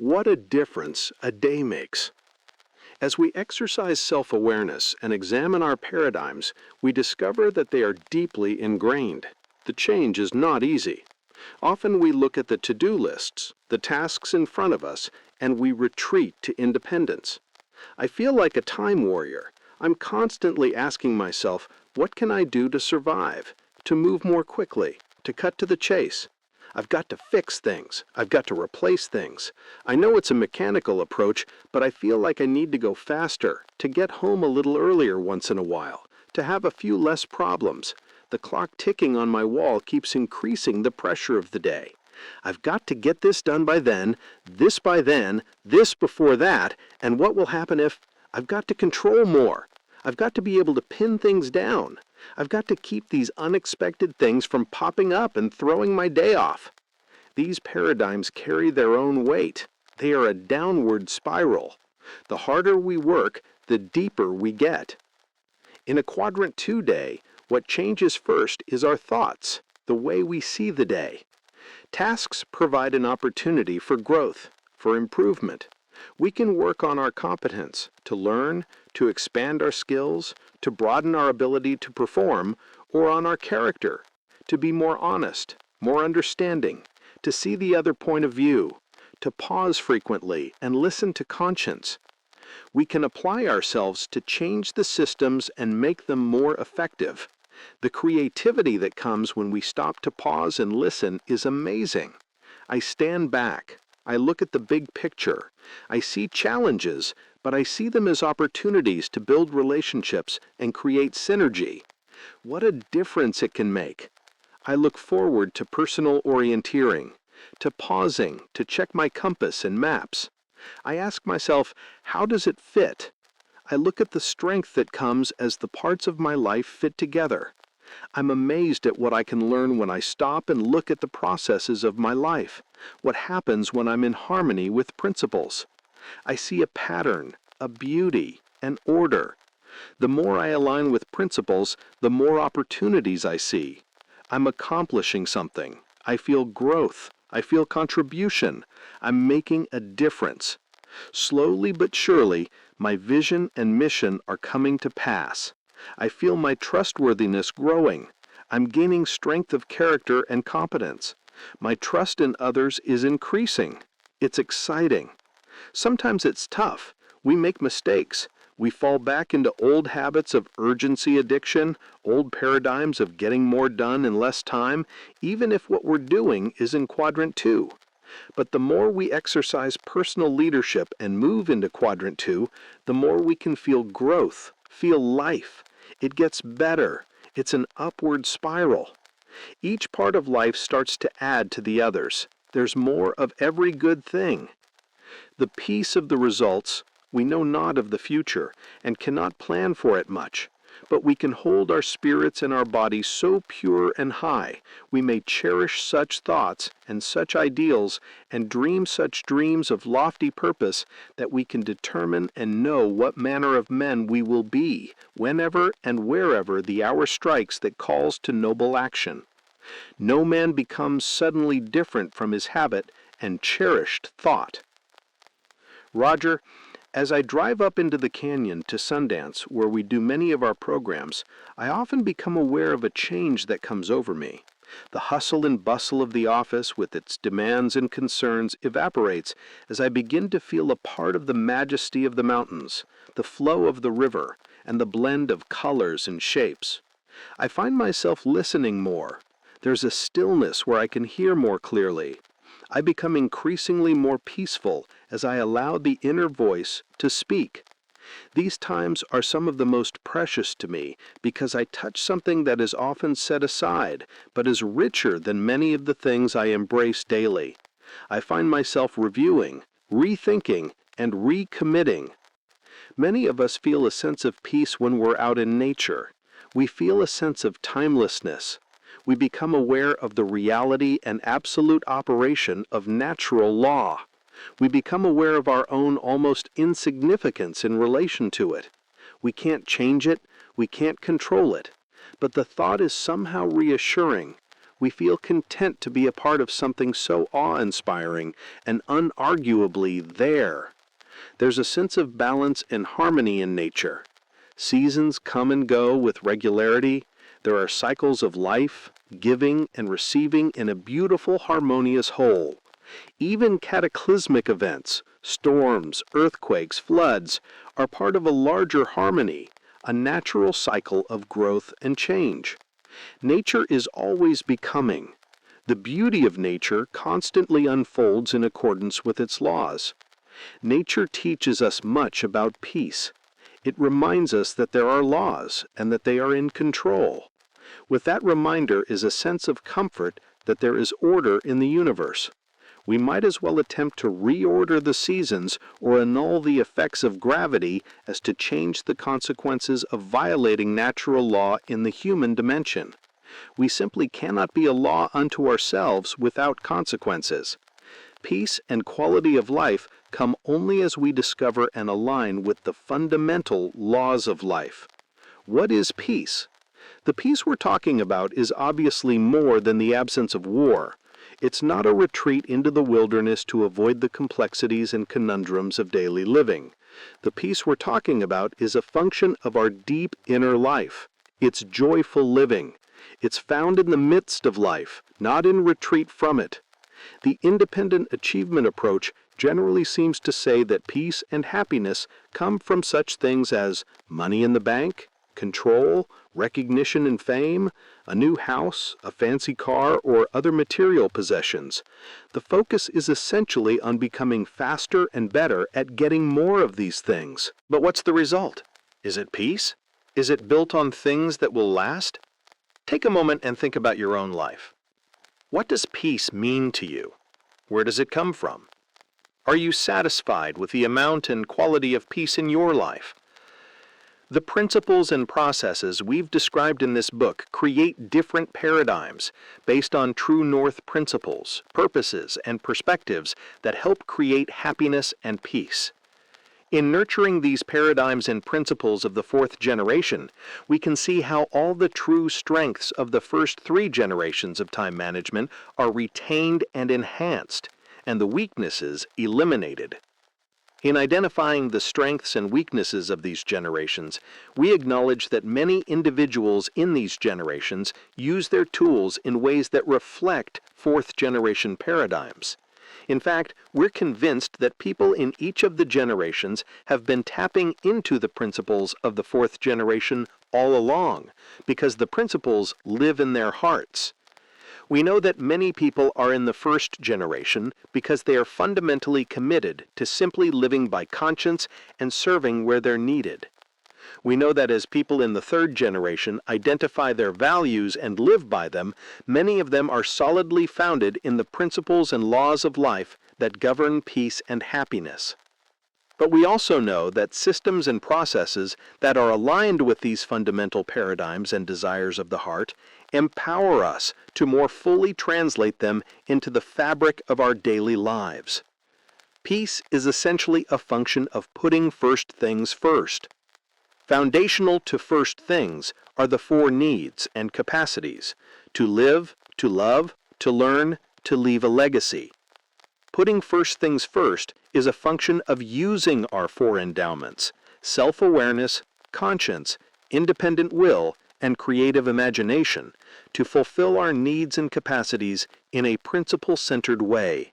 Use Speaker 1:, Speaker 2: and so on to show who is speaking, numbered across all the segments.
Speaker 1: What a difference a day makes. As we exercise self-awareness and examine our paradigms, we discover that they are deeply ingrained. The change is not easy. Often we look at the to-do lists, the tasks in front of us, and we retreat to independence. I feel like a time warrior. I'm constantly asking myself, what can I do to survive, to move more quickly, to cut to the chase? I've got to fix things. I've got to replace things. I know it's a mechanical approach, but I feel like I need to go faster, to get home a little earlier once in a while, to have a few less problems. The clock ticking on my wall keeps increasing the pressure of the day. I've got to get this done by then, this before that, and what will happen if I've got to control more. I've got to be able to pin things down. I've got to keep these unexpected things from popping up and throwing my day off. These paradigms carry their own weight. They are a downward spiral. The harder we work, the deeper we get. In a quadrant 2 day, what changes first is our thoughts, the way we see the day. Tasks provide an opportunity for growth, for improvement. We can work on our competence, to learn, to expand our skills, to broaden our ability to perform, or on our character, to be more honest, more understanding, to see the other point of view, to pause frequently and listen to conscience. We can apply ourselves to change the systems and make them more effective. The creativity that comes when we stop to pause and listen is amazing. I stand back. I look at the big picture. I see challenges, but I see them as opportunities to build relationships and create synergy. What a difference it can make. I look forward to personal orienteering, to pausing to check my compass and maps. I ask myself, how does it fit? I look at the strength that comes as the parts of my life fit together. I'm amazed at what I can learn when I stop and look at the processes of my life, what happens when I'm in harmony with principles. I see a pattern, a beauty, an order. The more I align with principles, the more opportunities I see. I'm accomplishing something. I feel growth. I feel contribution. I'm making a difference. Slowly but surely, my vision and mission are coming to pass. I feel my trustworthiness growing. I'm gaining strength of character and competence. My trust in others is increasing. It's exciting. Sometimes it's tough. We make mistakes. We fall back into old habits of urgency addiction, old paradigms of getting more done in less time, even if what we're doing is in quadrant 2. But the more we exercise personal leadership and move into quadrant 2, the more we can feel growth, feel life. It gets better. It's an upward spiral. Each part of life starts to add to the others. There's more of every good thing. The peace of the results, we know not of the future, and cannot plan for it much. But we can hold our spirits and our bodies so pure and high, we may cherish such thoughts and such ideals, and dream such dreams of lofty purpose, that we can determine and know what manner of men we will be, whenever and wherever the hour strikes that calls to noble action. No man becomes suddenly different from his habit and cherished thought. Roger, as I drive up into the canyon to Sundance, where we do many of our programs, I often become aware of a change that comes over me. The hustle and bustle of the office with its demands and concerns evaporates as I begin to feel a part of the majesty of the mountains, the flow of the river, and the blend of colors and shapes. I find myself listening more. There's a stillness where I can hear more clearly. I become increasingly more peaceful as I allow the inner voice to speak. These times are some of the most precious to me because I touch something that is often set aside, but is richer than many of the things I embrace daily. I find myself reviewing, rethinking, and recommitting. Many of us feel a sense of peace when we're out in nature. We feel a sense of timelessness. We become aware of the reality and absolute operation of natural law. We become aware of our own almost insignificance in relation to it. We can't change it, we can't control it, but the thought is somehow reassuring. We feel content to be a part of something so awe-inspiring and unarguably there. There's a sense of balance and harmony in nature. Seasons come and go with regularity. There are cycles of life, giving and receiving in a beautiful, harmonious whole. Even cataclysmic events, storms, earthquakes, floods, are part of a larger harmony, a natural cycle of growth and change. Nature is always becoming. The beauty of nature constantly unfolds in accordance with its laws. Nature teaches us much about peace. It reminds us that there are laws and that they are in control. With that reminder is a sense of comfort that there is order in the universe. We might as well attempt to reorder the seasons or annul the effects of gravity as to change the consequences of violating natural law in the human dimension. We simply cannot be a law unto ourselves without consequences. Peace and quality of life come only as we discover and align with the fundamental laws of life. What is peace? The peace we're talking about is obviously more than the absence of war. It's not a retreat into the wilderness to avoid the complexities and conundrums of daily living. The peace we're talking about is a function of our deep inner life. It's joyful living. It's found in the midst of life, not in retreat from it. The independent achievement approach generally seems to say that peace and happiness come from such things as money in the bank, control, recognition and fame, a new house, a fancy car, or other material possessions. The focus is essentially on becoming faster and better at getting more of these things. But what's the result? Is it peace? Is it built on things that will last? Take a moment and think about your own life. What does peace mean to you? Where does it come from? Are you satisfied with the amount and quality of peace in your life? The principles and processes we've described in this book create different paradigms based on true north principles, purposes, and perspectives that help create happiness and peace. In nurturing these paradigms and principles of the fourth generation, we can see how all the true strengths of the first three generations of time management are retained and enhanced, and the weaknesses eliminated. In identifying the strengths and weaknesses of these generations, we acknowledge that many individuals in these generations use their tools in ways that reflect fourth-generation paradigms. In fact, we're convinced that people in each of the generations have been tapping into the principles of the fourth generation all along, because the principles live in their hearts. We know that many people are in the first generation because they are fundamentally committed to simply living by conscience and serving where they're needed. We know that as people in the third generation identify their values and live by them, many of them are solidly founded in the principles and laws of life that govern peace and happiness. But we also know that systems and processes that are aligned with these fundamental paradigms and desires of the heart empower us to more fully translate them into the fabric of our daily lives. Peace is essentially a function of putting first things first. Foundational to first things are the four needs and capacities: to live, to love, to learn, to leave a legacy. Putting first things first is a function of using our four endowments: self-awareness, conscience, independent will, and creative imagination, to fulfill our needs and capacities in a principle-centered way.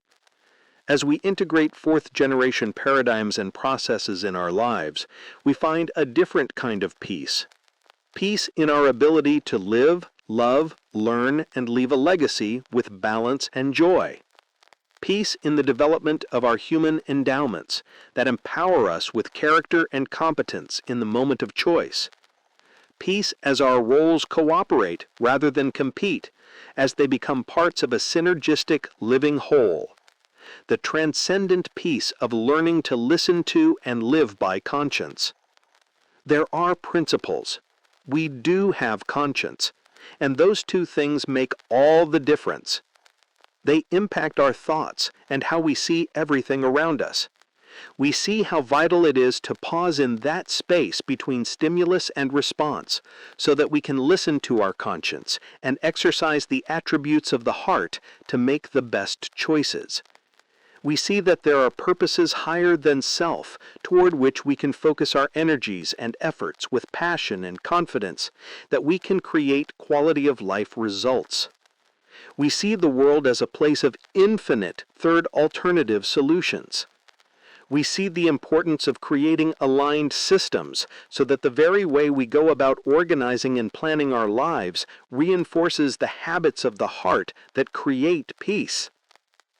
Speaker 1: As we integrate fourth-generation paradigms and processes in our lives, we find a different kind of peace. Peace in our ability to live, love, learn, and leave a legacy with balance and joy. Peace in the development of our human endowments that empower us with character and competence in the moment of choice. Peace as our roles cooperate rather than compete, as they become parts of a synergistic living whole. The transcendent peace of learning to listen to and live by conscience. There are principles. We do have conscience, and those two things make all the difference. They impact our thoughts and how we see everything around us. We see how vital it is to pause in that space between stimulus and response so that we can listen to our conscience and exercise the attributes of the heart to make the best choices. We see that there are purposes higher than self toward which we can focus our energies and efforts with passion and confidence, that we can create quality of life results. We see the world as a place of infinite third alternative solutions. We see the importance of creating aligned systems so that the very way we go about organizing and planning our lives reinforces the habits of the heart that create peace.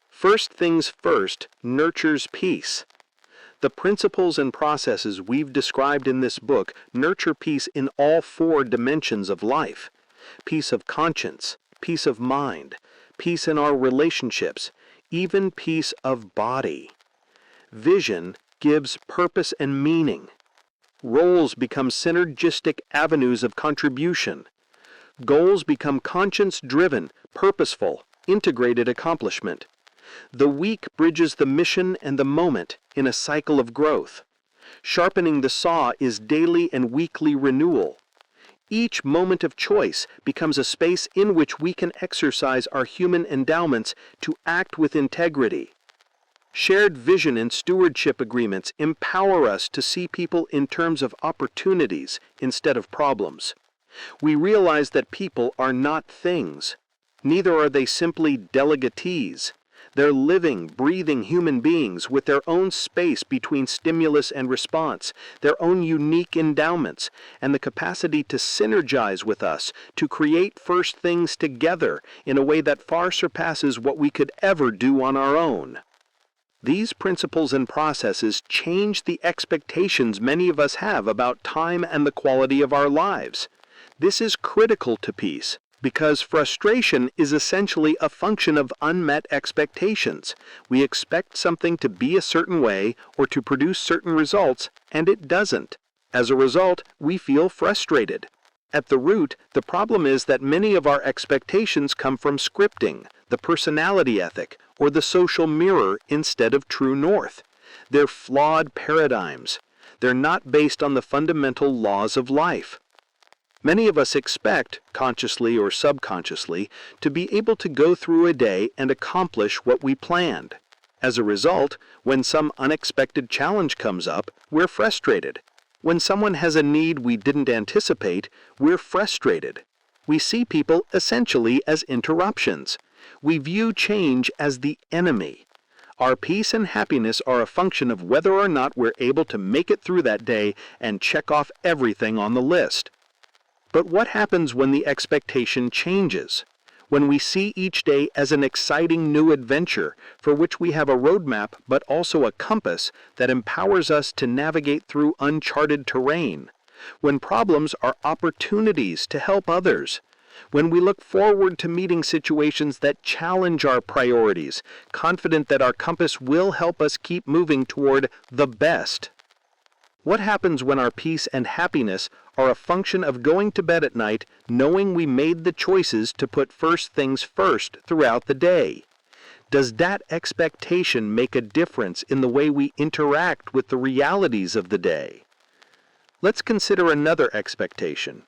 Speaker 1: First things first nurtures peace. The principles and processes we've described in this book nurture peace in all four dimensions of life: peace of conscience, peace of mind, peace in our relationships, even peace of body. Vision gives purpose and meaning. Roles become synergistic avenues of contribution. Goals become conscience-driven, purposeful, integrated accomplishment. The week bridges the mission and the moment in a cycle of growth. Sharpening the saw is daily and weekly renewal. Each moment of choice becomes a space in which we can exercise our human endowments to act with integrity. Shared vision and stewardship agreements empower us to see people in terms of opportunities instead of problems. We realize that people are not things. Neither are they simply delegatees. They're living, breathing human beings with their own space between stimulus and response, their own unique endowments, and the capacity to synergize with us, to create first things together in a way that far surpasses what we could ever do on our own. These principles and processes change the expectations many of us have about time and the quality of our lives. This is critical to peace, because frustration is essentially a function of unmet expectations. We expect something to be a certain way or to produce certain results, and it doesn't. As a result, we feel frustrated. At the root, the problem is that many of our expectations come from scripting, the personality ethic, or the social mirror instead of true north. They're flawed paradigms. They're not based on the fundamental laws of life. Many of us expect, consciously or subconsciously, to be able to go through a day and accomplish what we planned. As a result, when some unexpected challenge comes up, we're frustrated. When someone has a need we didn't anticipate, we're frustrated. We see people essentially as interruptions. We view change as the enemy. Our peace and happiness are a function of whether or not we're able to make it through that day and check off everything on the list. But what happens when the expectation changes? When we see each day as an exciting new adventure for which we have a roadmap but also a compass that empowers us to navigate through uncharted terrain? When problems are opportunities to help others? When we look forward to meeting situations that challenge our priorities, confident that our compass will help us keep moving toward the best? What happens when our peace and happiness are a function of going to bed at night knowing we made the choices to put first things first throughout the day? Does that expectation make a difference in the way we interact with the realities of the day? Let's consider another expectation.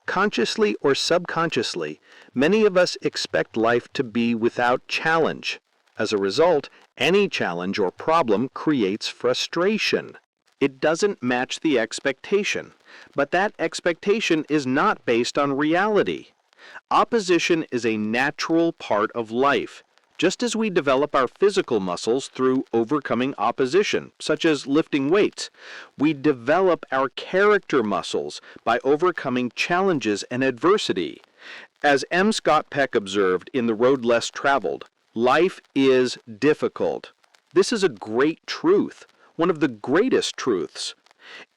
Speaker 1: Consciously or subconsciously, many of us expect life to be without challenge. As a result, any challenge or problem creates frustration. It doesn't match the expectation, but that expectation is not based on reality. Opposition is a natural part of life, just as we develop our physical muscles through overcoming opposition, such as lifting weights. We develop our character muscles by overcoming challenges and adversity. As M. Scott Peck observed in The Road Less Traveled, life is difficult. This is a great truth. One of the greatest truths.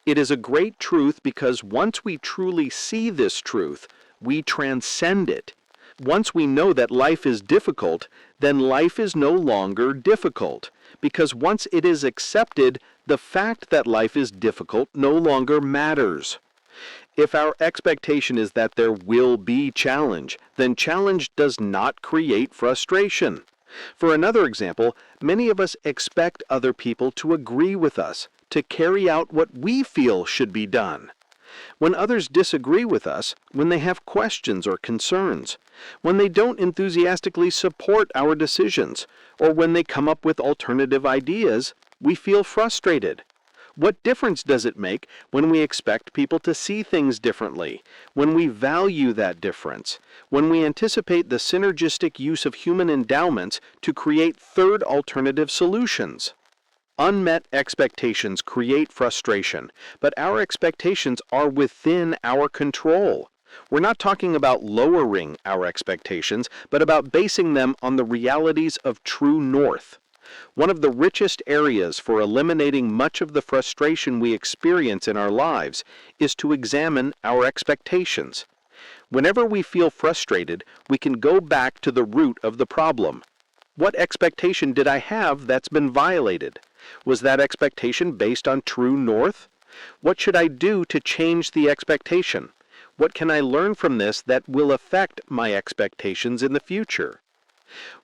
Speaker 1: It is a great truth because once we truly see this truth, we transcend it. Once we know that life is difficult, then life is no longer difficult, because once it is accepted, the fact that life is difficult no longer matters. If our expectation is that there will be challenge, then challenge does not create frustration. For another example, many of us expect other people to agree with us, to carry out what we feel should be done. When others disagree with us, when they have questions or concerns, when they don't enthusiastically support our decisions, or when they come up with alternative ideas, we feel frustrated. What difference does it make when we expect people to see things differently, when we value that difference, when we anticipate the synergistic use of human endowments to create third alternative solutions? Unmet expectations create frustration, but our expectations are within our control. We're not talking about lowering our expectations, but about basing them on the realities of true north. One of the richest areas for eliminating much of the frustration we experience in our lives is to examine our expectations. Whenever we feel frustrated, we can go back to the root of the problem. What expectation did I have that's been violated? Was that expectation based on true north? What should I do to change the expectation? What can I learn from this that will affect my expectations in the future?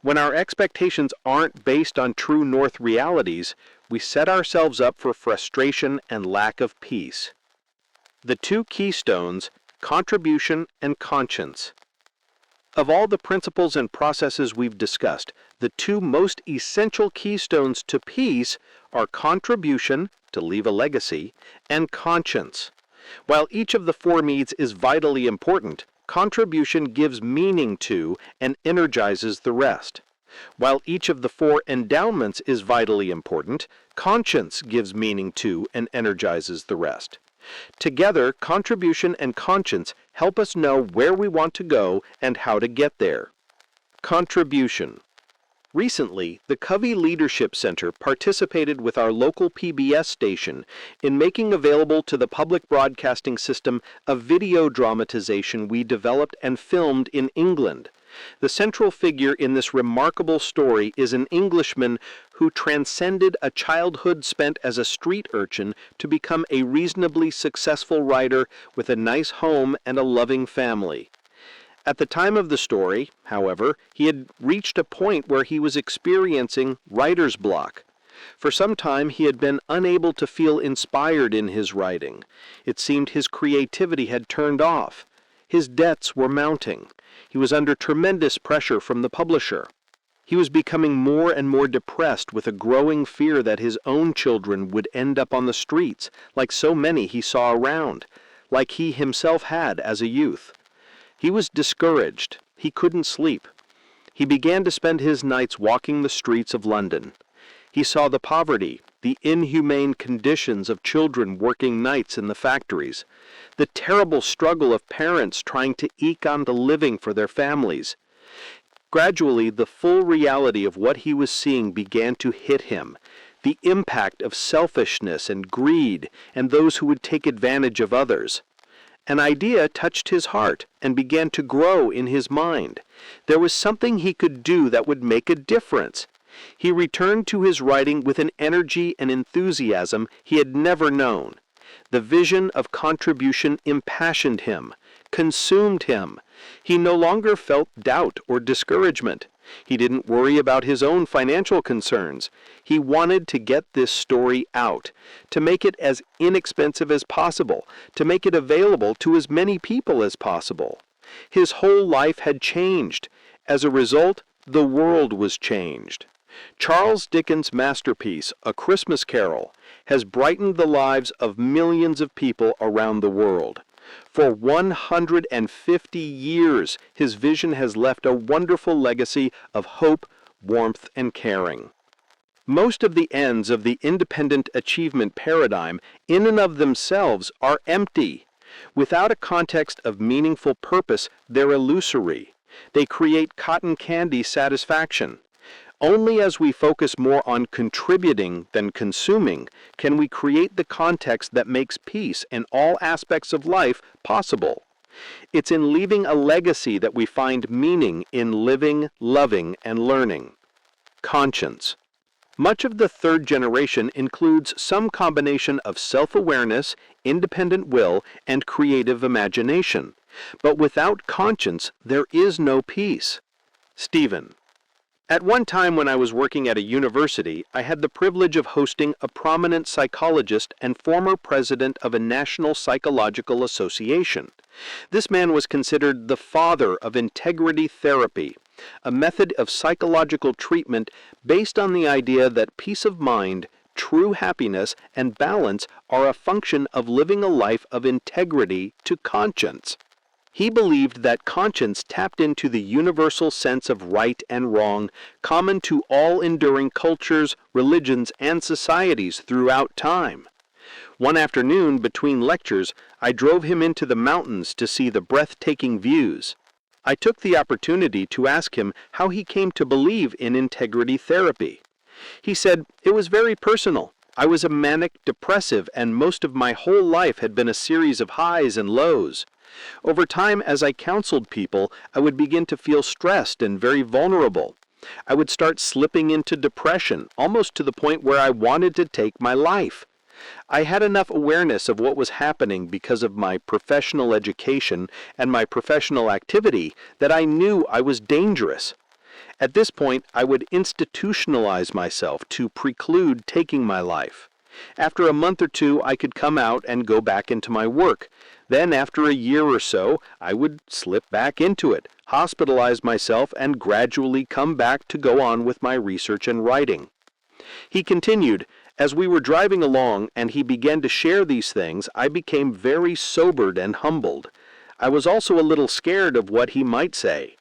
Speaker 1: When our expectations aren't based on true north realities, we set ourselves up for frustration and lack of peace. The two keystones, contribution and conscience. Of all the principles and processes we've discussed, the two most essential keystones to peace are contribution, to leave a legacy, and conscience. While each of the four needs is vitally important, contribution gives meaning to and energizes the rest. While each of the four endowments is vitally important, conscience gives meaning to and energizes the rest. Together, contribution and conscience help us know where we want to go and how to get there. Contribution. Recently, the Covey Leadership Center participated with our local PBS station in making available to the public broadcasting system a video dramatization we developed and filmed in England. The central figure in this remarkable story is an Englishman who transcended a childhood spent as a street urchin to become a reasonably successful writer with a nice home and a loving family. At the time of the story, however, he had reached a point where he was experiencing writer's block. For some time he had been unable to feel inspired in his writing. It seemed his creativity had turned off. His debts were mounting. He was under tremendous pressure from the publisher. He was becoming more and more depressed with a growing fear that his own children would end up on the streets, like so many he saw around, like he himself had as a youth. He was discouraged. He couldn't sleep. He began to spend his nights walking the streets of London. He saw the poverty, the inhumane conditions of children working nights in the factories, the terrible struggle of parents trying to eke on a living for their families. Gradually, the full reality of what he was seeing began to hit him, the impact of selfishness and greed and those who would take advantage of others. An idea touched his heart and began to grow in his mind. There was something he could do that would make a difference. He returned to his writing with an energy and enthusiasm he had never known. The vision of contribution impassioned him, consumed him. He no longer felt doubt or discouragement. He didn't worry about his own financial concerns. He wanted to get this story out, to make it as inexpensive as possible, to make it available to as many people as possible. His whole life had changed. As a result, the world was changed. Charles Dickens' masterpiece, A Christmas Carol, has brightened the lives of millions of people around the world. For 150 years, his vision has left a wonderful legacy of hope, warmth, and caring. Most of the ends of the independent achievement paradigm, in and of themselves, are empty. Without a context of meaningful purpose, they're illusory. They create cotton candy satisfaction. Only as we focus more on contributing than consuming can we create the context that makes peace in all aspects of life possible. It's in leaving a legacy that we find meaning in living, loving, and learning. Conscience. Much of the third generation includes some combination of self-awareness, independent will, and creative imagination. But without conscience, there is no peace. Stephen. At one time when I was working at a university, I had the privilege of hosting a prominent psychologist and former president of a national psychological association. This man was considered the father of integrity therapy, a method of psychological treatment based on the idea that peace of mind, true happiness, and balance are a function of living a life of integrity to conscience. He believed that conscience tapped into the universal sense of right and wrong common to all enduring cultures, religions, and societies throughout time. One afternoon, between lectures, I drove him into the mountains to see the breathtaking views. I took the opportunity to ask him how he came to believe in integrity therapy. He said, "It was very personal. I was a manic depressive, and most of my whole life had been a series of highs and lows. Over time, as I counseled people, I would begin to feel stressed and very vulnerable. I would start slipping into depression, almost to the point where I wanted to take my life. I had enough awareness of what was happening because of my professional education and my professional activity that I knew I was dangerous. At this point, I would institutionalize myself to preclude taking my life. After a month or two, I could come out and go back into my work. Then, after a year or so, I would slip back into it, hospitalize myself, and gradually come back to go on with my research and writing." He continued, "As we were driving along and he began to share these things, I became very sobered and humbled. I was also a little scared of what he might say."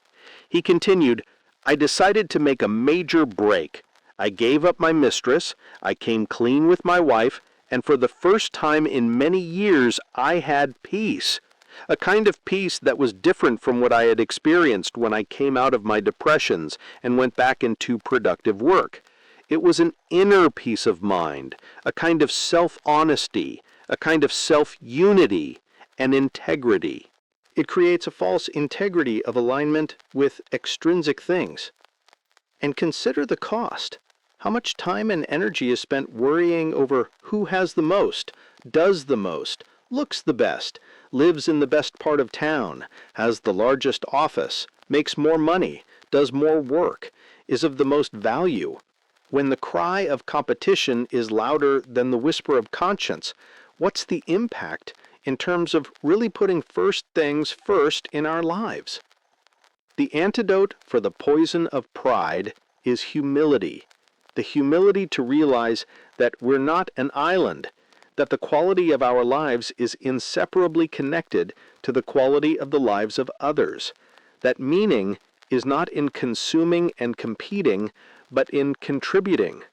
Speaker 1: He continued, "I decided to make a major break. I gave up my mistress, I came clean with my wife, and for the first time in many years I had peace. A kind of peace that was different from what I had experienced when I came out of my depressions and went back into productive work. It was an inner peace of mind, a kind of self-honesty, a kind of self-unity and integrity. It creates a false integrity of alignment with extrinsic things. And consider the cost. How much time and energy is spent worrying over who has the most, does the most, looks the best, lives in the best part of town, has the largest office, makes more money, does more work, is of the most value. When the cry of competition is louder than the whisper of conscience, what's the impact in terms of really putting first things first in our lives? The antidote for the poison of pride is humility. The humility to realize that we're not an island, that the quality of our lives is inseparably connected to the quality of the lives of others, that meaning is not in consuming and competing, but in contributing.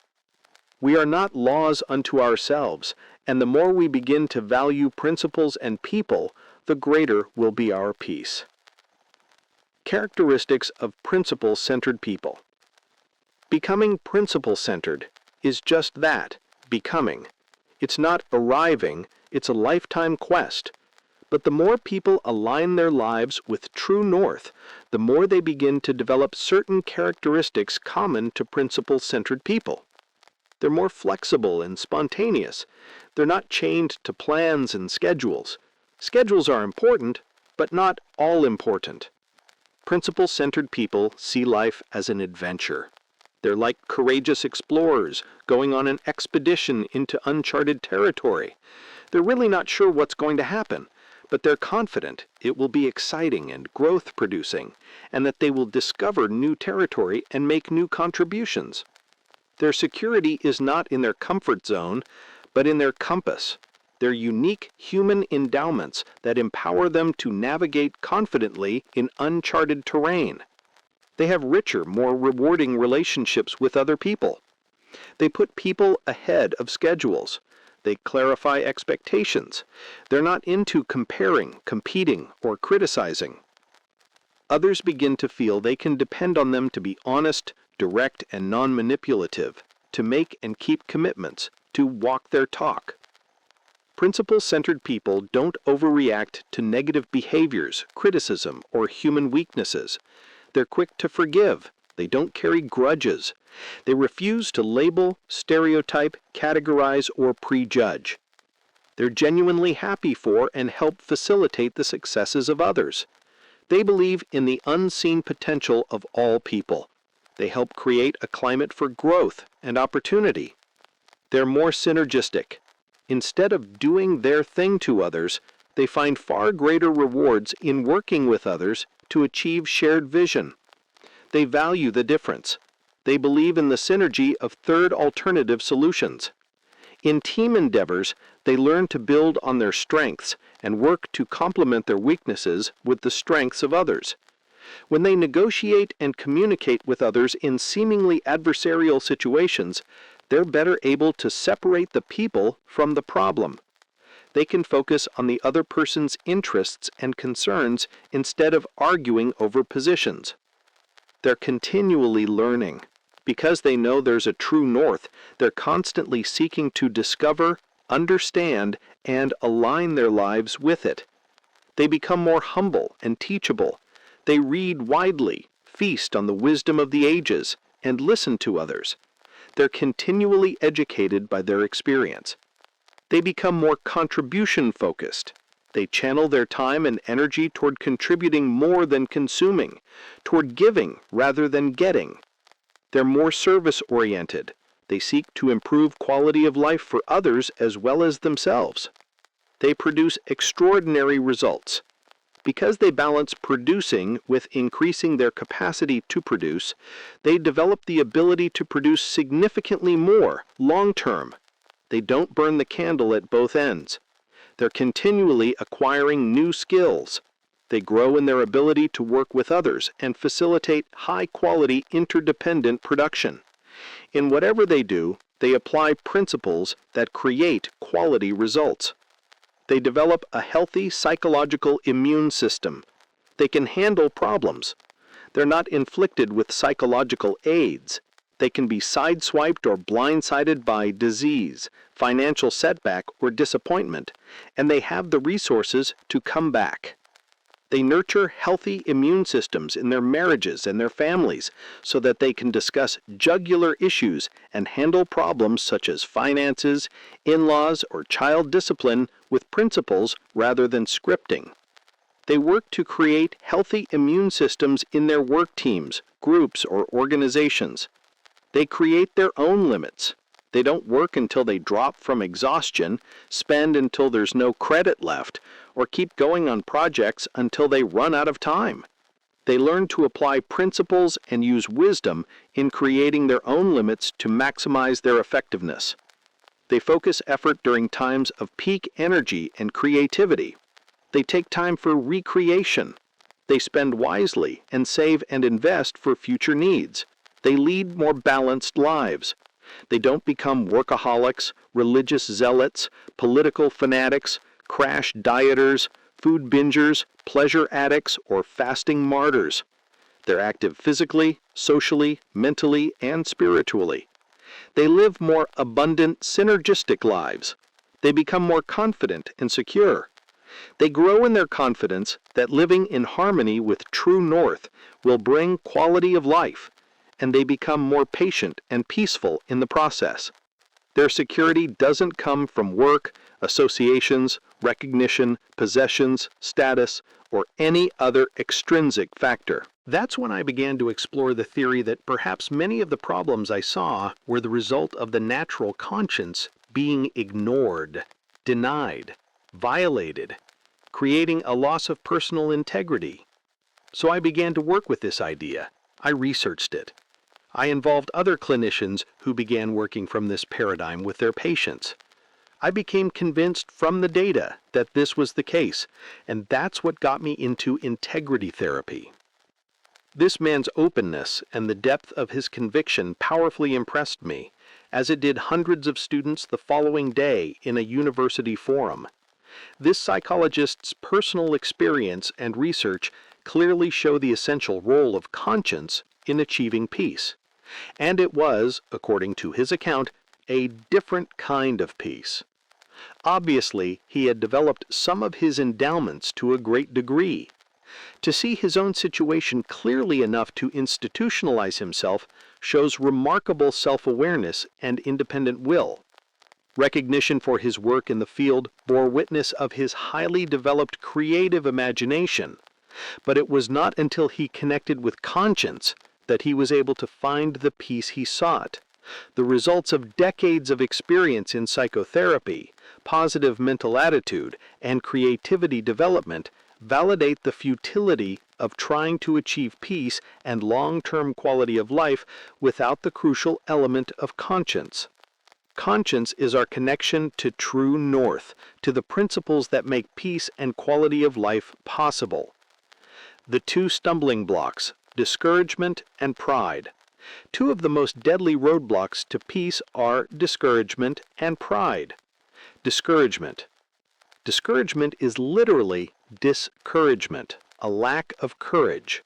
Speaker 1: We are not laws unto ourselves, and the more we begin to value principles and people, the greater will be our peace. Characteristics of principle-centered people. Becoming principle-centered is just that, becoming. It's not arriving, it's a lifetime quest. But the more people align their lives with true north, the more they begin to develop certain characteristics common to principle-centered people. They're more flexible and spontaneous. They're not chained to plans and schedules. Schedules are important, but not all important. Principle-centered people see life as an adventure. They're like courageous explorers going on an expedition into uncharted territory. They're really not sure what's going to happen, but they're confident it will be exciting and growth-producing, and that they will discover new territory and make new contributions. Their security is not in their comfort zone, but in their compass, their unique human endowments that empower them to navigate confidently in uncharted terrain. They have richer, more rewarding relationships with other people. They put people ahead of schedules. They clarify expectations. They're not into comparing, competing, or criticizing. Others begin to feel they can depend on them to be honest, direct, and non-manipulative, to make and keep commitments, to walk their talk. Principle-centered people don't overreact to negative behaviors, criticism, or human weaknesses. They're quick to forgive. They don't carry grudges. They refuse to label, stereotype, categorize, or prejudge. They're genuinely happy for and help facilitate the successes of others. They believe in the unseen potential of all people. They help create a climate for growth and opportunity. They're more synergistic. Instead of doing their thing to others, they find far greater rewards in working with others to achieve shared vision. They value the difference. They believe in the synergy of third alternative solutions. In team endeavors, they learn to build on their strengths and work to complement their weaknesses with the strengths of others. When they negotiate and communicate with others in seemingly adversarial situations, they're better able to separate the people from the problem. They can focus on the other person's interests and concerns instead of arguing over positions. They're continually learning. Because they know there's a true north, they're constantly seeking to discover, understand, and align their lives with it. They become more humble and teachable. They read widely, feast on the wisdom of the ages, and listen to others. They're continually educated by their experience. They become more contribution-focused. They channel their time and energy toward contributing more than consuming, toward giving rather than getting. They're more service-oriented. They seek to improve quality of life for others as well as themselves. They produce extraordinary results. Because they balance producing with increasing their capacity to produce, they develop the ability to produce significantly more, long-term. They don't burn the candle at both ends. They're continually acquiring new skills. They grow in their ability to work with others and facilitate high-quality interdependent production. In whatever they do, they apply principles that create quality results. They develop a healthy psychological immune system. They can handle problems. They're not inflicted with psychological aids. They can be sideswiped or blindsided by disease, financial setback, or disappointment, and they have the resources to come back. They nurture healthy immune systems in their marriages and their families so that they can discuss jugular issues and handle problems such as finances, in-laws, or child discipline with principles rather than scripting. They work to create healthy immune systems in their work teams, groups, or organizations. They create their own limits. They don't work until they drop from exhaustion, spend until there's no credit left, or keep going on projects until they run out of time. They learn to apply principles and use wisdom in creating their own limits to maximize their effectiveness. They focus effort during times of peak energy and creativity. They take time for recreation. They spend wisely and save and invest for future needs. They lead more balanced lives. They don't become workaholics, religious zealots, political fanatics, crash dieters, food bingers, pleasure addicts, or fasting martyrs. They're active physically, socially, mentally, and spiritually. They live more abundant, synergistic lives. They become more confident and secure. They grow in their confidence that living in harmony with true north will bring quality of life, and they become more patient and peaceful in the process. Their security doesn't come from work, associations, recognition, possessions, status, or any other extrinsic factor. That's when I began to explore the theory that perhaps many of the problems I saw were the result of the natural conscience being ignored, denied, violated, creating a loss of personal integrity. So I began to work with this idea. I researched it. I involved other clinicians who began working from this paradigm with their patients. I became convinced from the data that this was the case, and that's what got me into integrity therapy. This man's openness and the depth of his conviction powerfully impressed me, as it did hundreds of students the following day in a university forum. This psychologist's personal experience and research clearly show the essential role of conscience in achieving peace. And it was, according to his account, a different kind of peace. Obviously, he had developed some of his endowments to a great degree. To see his own situation clearly enough to institutionalize himself shows remarkable self-awareness and independent will. Recognition for his work in the field bore witness of his highly developed creative imagination, but it was not until he connected with conscience that he was able to find the peace he sought. The results of decades of experience in psychotherapy, positive mental attitude, and creativity development validate the futility of trying to achieve peace and long-term quality of life without the crucial element of conscience. Conscience is our connection to true north, to the principles that make peace and quality of life possible. The two stumbling blocks, discouragement and pride. Two of the most deadly roadblocks to peace are discouragement and pride. Discouragement. Discouragement is literally discouragement, a lack of courage.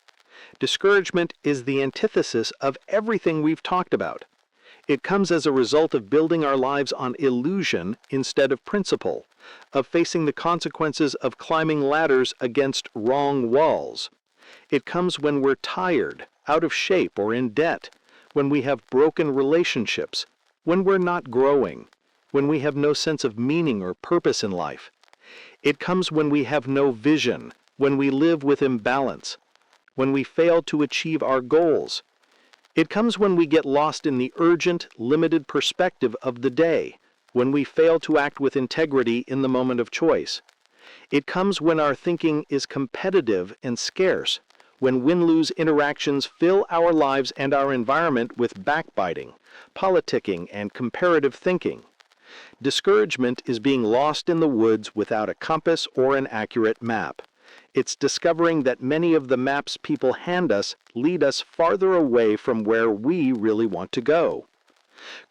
Speaker 1: Discouragement is the antithesis of everything we've talked about. It comes as a result of building our lives on illusion instead of principle, of facing the consequences of climbing ladders against wrong walls. It comes when we're tired, out of shape, or in debt, when we have broken relationships, when we're not growing, when we have no sense of meaning or purpose in life. It comes when we have no vision, when we live with imbalance, when we fail to achieve our goals. It comes when we get lost in the urgent, limited perspective of the day, when we fail to act with integrity in the moment of choice. It comes when our thinking is competitive and scarce, when win-lose interactions fill our lives and our environment with backbiting, politicking, and comparative thinking. Discouragement is being lost in the woods without a compass or an accurate map. It's discovering that many of the maps people hand us lead us farther away from where we really want to go.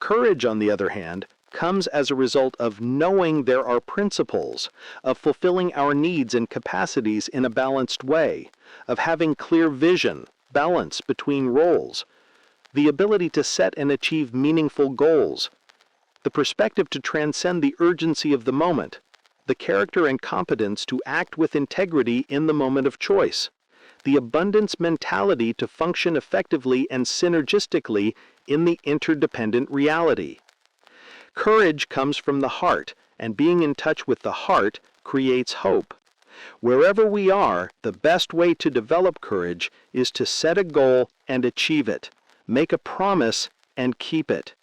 Speaker 1: Courage, on the other hand, comes as a result of knowing there are principles, of fulfilling our needs and capacities in a balanced way, of having clear vision, balance between roles, the ability to set and achieve meaningful goals, the perspective to transcend the urgency of the moment, the character and competence to act with integrity in the moment of choice, the abundance mentality to function effectively and synergistically in the interdependent reality. Courage comes from the heart, and being in touch with the heart creates hope. Wherever we are, the best way to develop courage is to set a goal and achieve it, make a promise and keep it.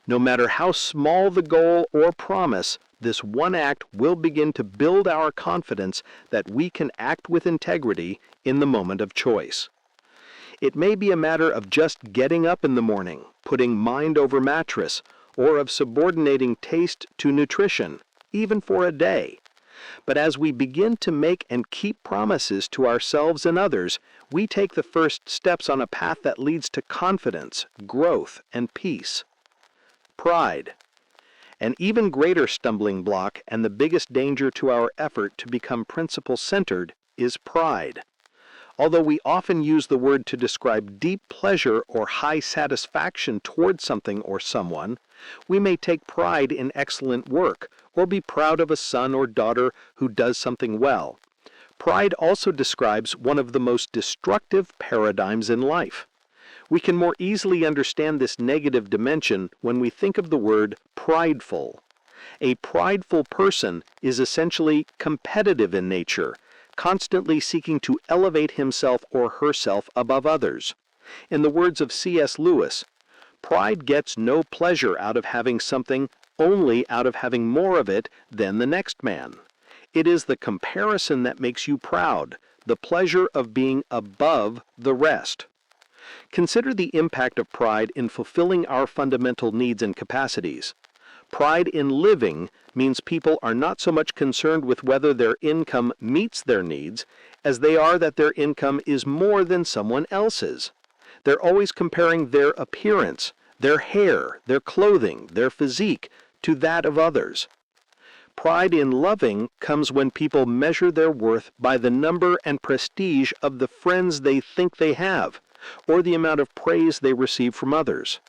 Speaker 1: No matter how small the goal or promise, this one act will begin to build our confidence that we can act with integrity in the moment of choice. It may be a matter of just getting up in the morning, putting mind over mattress, or of subordinating taste to nutrition, even for a day. But as we begin to make and keep promises to ourselves and others, we take the first steps on a path that leads to confidence, growth, and peace. Pride. An even greater stumbling block and the biggest danger to our effort to become principle-centered is pride. Although we often use the word to describe deep pleasure or high satisfaction toward something or someone, we may take pride in excellent work or be proud of a son or daughter who does something well. Pride also describes one of the most destructive paradigms in life. We can more easily understand this negative dimension when we think of the word prideful. A prideful person is essentially competitive in nature, constantly seeking to elevate himself or herself above others. In the words of C.S. Lewis, pride gets no pleasure out of having something, only out of having more of it than the next man. It is the comparison that makes you proud, the pleasure of being above the rest. Consider the impact of pride in fulfilling our fundamental needs and capacities. Pride in living means people are not so much concerned with whether their income meets their needs as they are that their income is more than someone else's. They're always comparing their appearance, their hair, their clothing, their physique to that of others. Pride in loving comes when people measure their worth by the number and prestige of the friends they think they have, or the amount of praise they receive from others.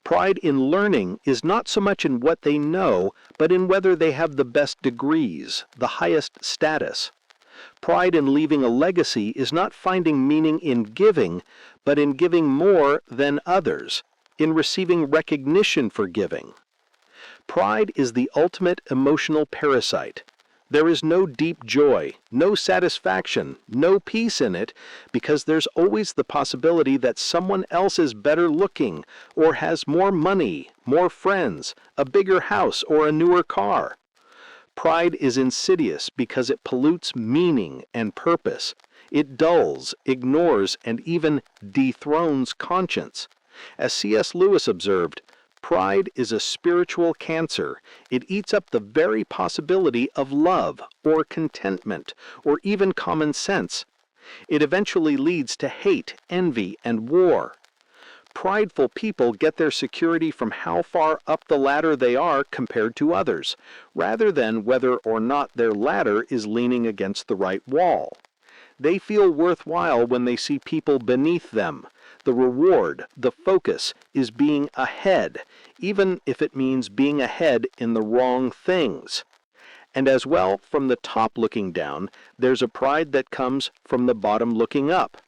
Speaker 1: Pride in learning is not so much in what they know, but in whether they have the best degrees, the highest status. Pride in leaving a legacy is not finding meaning in giving, but in giving more than others, in receiving recognition for giving. Pride is the ultimate emotional parasite. There is no deep joy, no satisfaction, no peace in it, because there's always the possibility that someone else is better looking, or has more money, more friends, a bigger house, or a newer car. Pride is insidious because it pollutes meaning and purpose. It dulls, ignores, and even dethrones conscience. As C.S. Lewis observed, pride is a spiritual cancer. It eats up the very possibility of love, or contentment, or even common sense. It eventually leads to hate, envy, and war. Prideful people get their security from how far up the ladder they are compared to others, rather than whether or not their ladder is leaning against the right wall. They feel worthwhile when they see people beneath them. The reward, the focus, is being ahead, even if it means being ahead in the wrong things. And as well, from the top looking down, there's a pride that comes from the bottom looking up.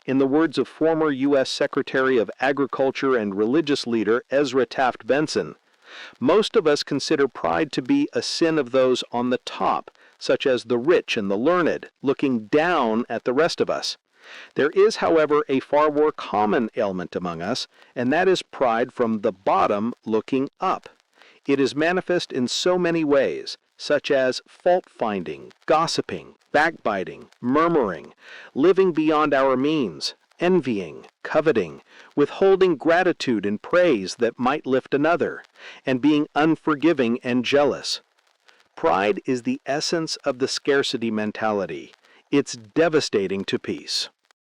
Speaker 1: In the words of former U.S. Secretary of Agriculture and religious leader Ezra Taft Benson, most of us consider pride to be a sin of those on the top, such as the rich and the learned, looking down at the rest of us. There is, however, a far more common ailment among us, and that is pride from the bottom looking up. It is manifest in so many ways, such as fault-finding, gossiping, backbiting, murmuring, living beyond our means, envying, coveting, withholding gratitude and praise that might lift another, and being unforgiving and jealous. Pride is the essence of the scarcity mentality. It's devastating to peace.